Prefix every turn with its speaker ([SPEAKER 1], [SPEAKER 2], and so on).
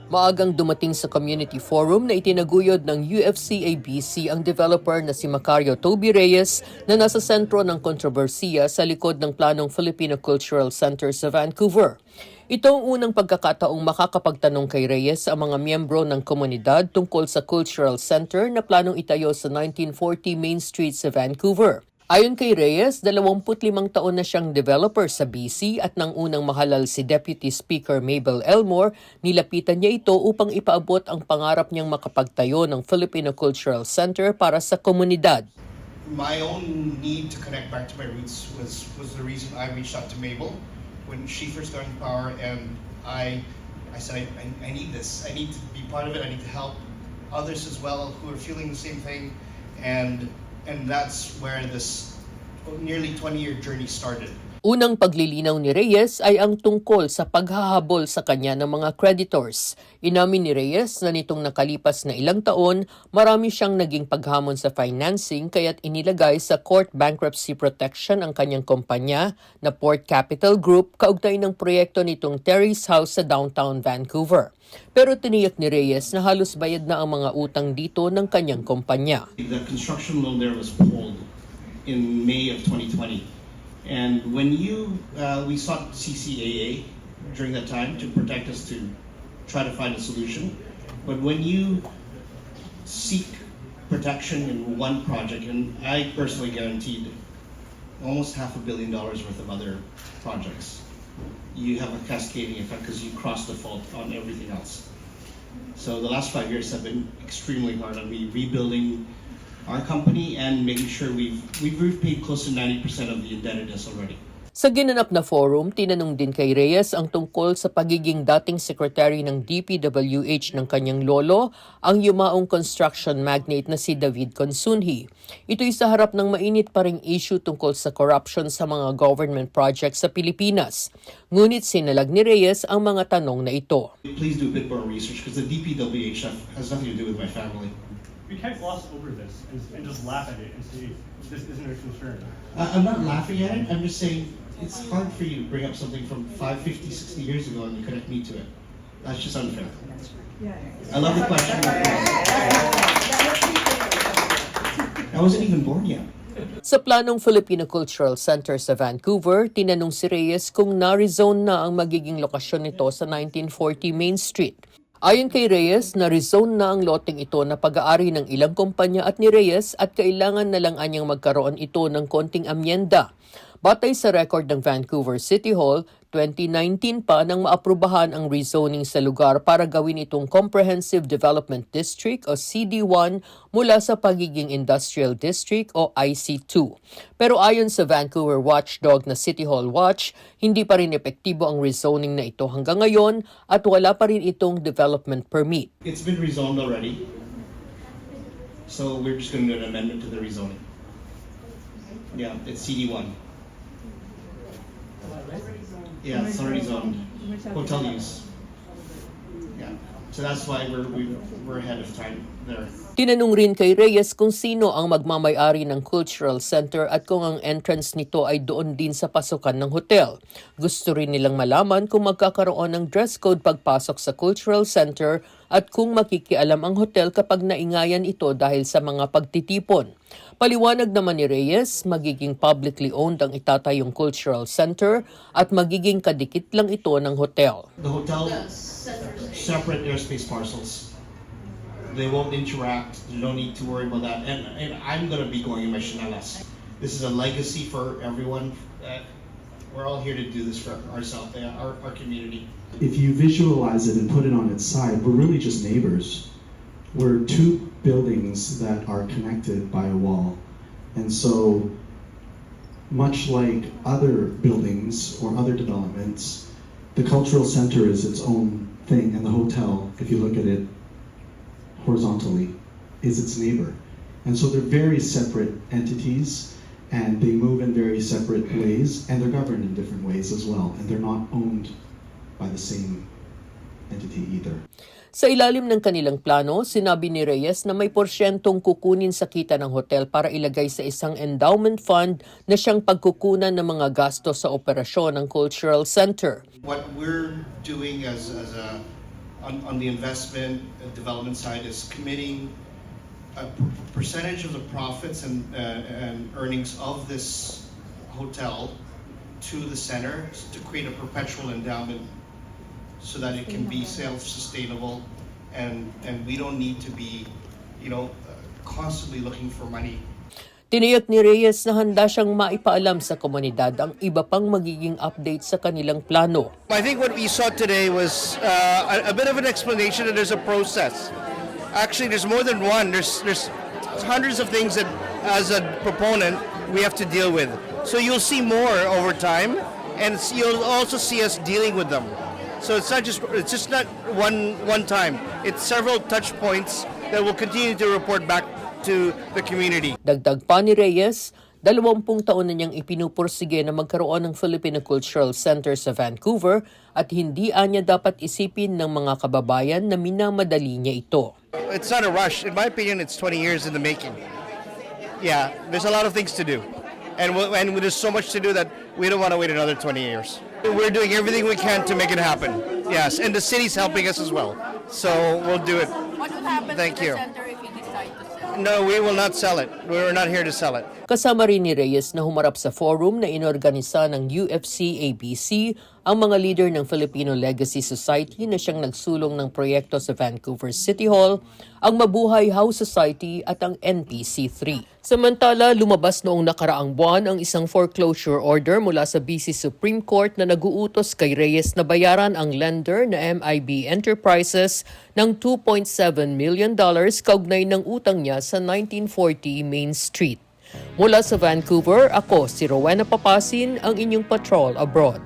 [SPEAKER 1] Maagang dumating sa community forum na itinaguyod ng UFC-ABC ang developer na si Macario Toby Reyes na nasa sentro ng kontrobersiya sa likod ng planong Filipino Cultural Center sa Vancouver. Ito ang unang pagkakataong makakapagtanong kay Reyes ang mga miyembro ng komunidad tungkol sa Cultural Center na planong itayo sa 1940 Main Street sa Vancouver. Ayon kay Reyes, 25 taon na siyang developer sa BC at nang unang mahalal si Deputy Speaker Mabel Elmore, nilapitan niya ito upang ipaabot ang pangarap niyang makapagtayo ng Filipino Cultural Center para sa komunidad.
[SPEAKER 2] My own need to connect back to my roots was the reason I reached out to Mabel when she first got in power, and I said I need this. I need to be part of it. I need to help others as well who are feeling the same thing, and that's where this nearly 20-year journey started.
[SPEAKER 1] Unang paglilinaw ni Reyes ay ang tungkol sa paghahabol sa kanya ng mga creditors. Inamin ni Reyes na nitong nakalipas na ilang taon, marami siyang naging paghamon sa financing kaya't inilagay sa court bankruptcy protection ang kanyang kumpanya na Port Capital Group kaugnay ng proyekto nitong Terrace House sa downtown Vancouver. Pero tiniyak ni Reyes na halos bayad na ang mga utang dito ng kanyang kumpanya.
[SPEAKER 2] The construction loan there was pulled in May of 2020. And when we sought CCAA during that time to protect us, to try to find a solution. But when you seek protection in one project, and I personally guaranteed almost $500 million worth of other projects, you have a cascading effect because you cross the fault on everything else. So the last 5 years have been extremely hard on me rebuilding our company and making sure we've paid close to 90% of the indebtedness already.
[SPEAKER 1] Sa ginanap na forum, tinanong din kay Reyes ang tungkol sa pagiging dating secretary ng DPWH ng kanyang lolo, ang yumaong construction magnate na si David Consunji. Ito'y sa harap ng mainit pa ring issue tungkol sa corruption sa mga government projects sa Pilipinas. Ngunit sinalag ni Reyes ang mga tanong na ito.
[SPEAKER 2] Please do a bit more research because the DPWH has nothing to do with my family.
[SPEAKER 3] We can't gloss over this and just laugh at it and say this isn't a concern.
[SPEAKER 2] I'm not laughing at it. I'm just saying it's hard for you to bring up something from 50, 60 years ago and you connect me to it. That's just unfair. I love the question. I wasn't even born yet.
[SPEAKER 1] Sa planong Filipino Cultural Center sa Vancouver, tinanong si Reyes kung na-rezone na ang magiging lokasyon nito sa 1940 Main Street. Ayon kay Reyes, na-rezone na ang loteng ito na pag-aari ng ilang kumpanya at ni Reyes at kailangan na lang anyang magkaroon ito ng konting amyenda. Batay sa record ng Vancouver City Hall, 2019 pa nang maaprubahan ang rezoning sa lugar para gawin itong Comprehensive Development District o CD1 mula sa pagiging Industrial District o IC2. Pero ayon sa Vancouver watchdog na City Hall Watch, hindi pa rin epektibo ang rezoning na ito hanggang ngayon at wala pa rin itong development permit.
[SPEAKER 2] It's been rezoned already. So we're just going to do an amendment to the rezoning. Yeah, it's CD1. Yeah, it's already zoned. Hotel use. Yeah, so that's why we're ahead of time there.
[SPEAKER 1] Tinanong rin kay Reyes kung sino ang magmamay-ari ng Cultural Center at kung ang entrance nito ay doon din sa pasukan ng hotel. Gusto rin nilang malaman kung magkakaroon ng dress code pagpasok sa Cultural Center at kung makikialam ang hotel kapag naingayan ito dahil sa mga pagtitipon. Paliwanag naman ni Reyes, magiging publicly owned ang itatayong Cultural Center at magiging kadikit lang ito ng hotel.
[SPEAKER 2] The hotel, separate airspace parcels. They won't interact. You don't need to worry about that. And I'm going to be going in my chanelas. This is a legacy for everyone. We're all here to do this for ourselves, our community.
[SPEAKER 4] If you visualize it and put it on its side, we're really just neighbors. We're two buildings that are connected by a wall. And so, much like other buildings or other developments, the cultural center is its own thing, and the hotel, if you look at it horizontally, is its neighbor. And so they're very separate entities, and they move in very separate ways, and they're governed in different ways as well, and they're not owned by the same entity either.
[SPEAKER 1] Sa ilalim ng kanilang plano, sinabi ni Reyes na may porsyentong kukunin sa kita ng hotel para ilagay sa isang endowment fund na siyang pagkukunan ng mga gasto sa operasyon ng Cultural Center.
[SPEAKER 2] What we're doing as on the investment development side is committing a percentage of the profits and earnings of this hotel to the center to create a perpetual endowment so that it can be self-sustainable and we don't need to be, constantly looking for money.
[SPEAKER 1] Tiniyak ni Reyes na handa siyang maipaalam sa komunidad ang iba pang magiging update sa kanilang plano.
[SPEAKER 5] I think what we saw today was a bit of an explanation that there's a process. Actually, there's more than one. There's hundreds of things that, as a proponent, we have to deal with. So you'll see more over time, and you'll also see us dealing with them. So it's just not one time. It's several touch points that will continue to report back to the community.
[SPEAKER 1] Dagdag pa ni Reyes, 20 taon na niyang ipinupursige na magkaroon ng Filipino Cultural Center sa Vancouver at hindi anya dapat isipin ng mga kababayan na minamadali niya ito.
[SPEAKER 5] It's not a rush. In my opinion, it's 20 years in the making. Yeah, there's a lot of things to do. And there's so much to do that we don't want to wait another 20 years. We're doing everything we can to make it happen. Yes, and the city's helping us as well. So we'll do it.
[SPEAKER 1] What will happen
[SPEAKER 5] Thank
[SPEAKER 1] to the
[SPEAKER 5] you.
[SPEAKER 1] center if you decide to sell?
[SPEAKER 5] No, we will not sell it. We're not here to sell it.
[SPEAKER 1] Kasama rin ni Reyes na humarap sa forum na inorganisa ng UFC-ABC ang mga leader ng Filipino Legacy Society na siyang nagsulong ng proyekto sa Vancouver City Hall, ang Mabuhay House Society at ang NPC3. Samantala, lumabas noong nakaraang buwan ang isang foreclosure order mula sa BC Supreme Court na naguutos kay Reyes na bayaran ang lender na MIB Enterprises ng $2.7 million kaugnay ng utang niya sa 1940 Main Street. Mula sa Vancouver, ako si Rowena Papasin, ang inyong patrol abroad.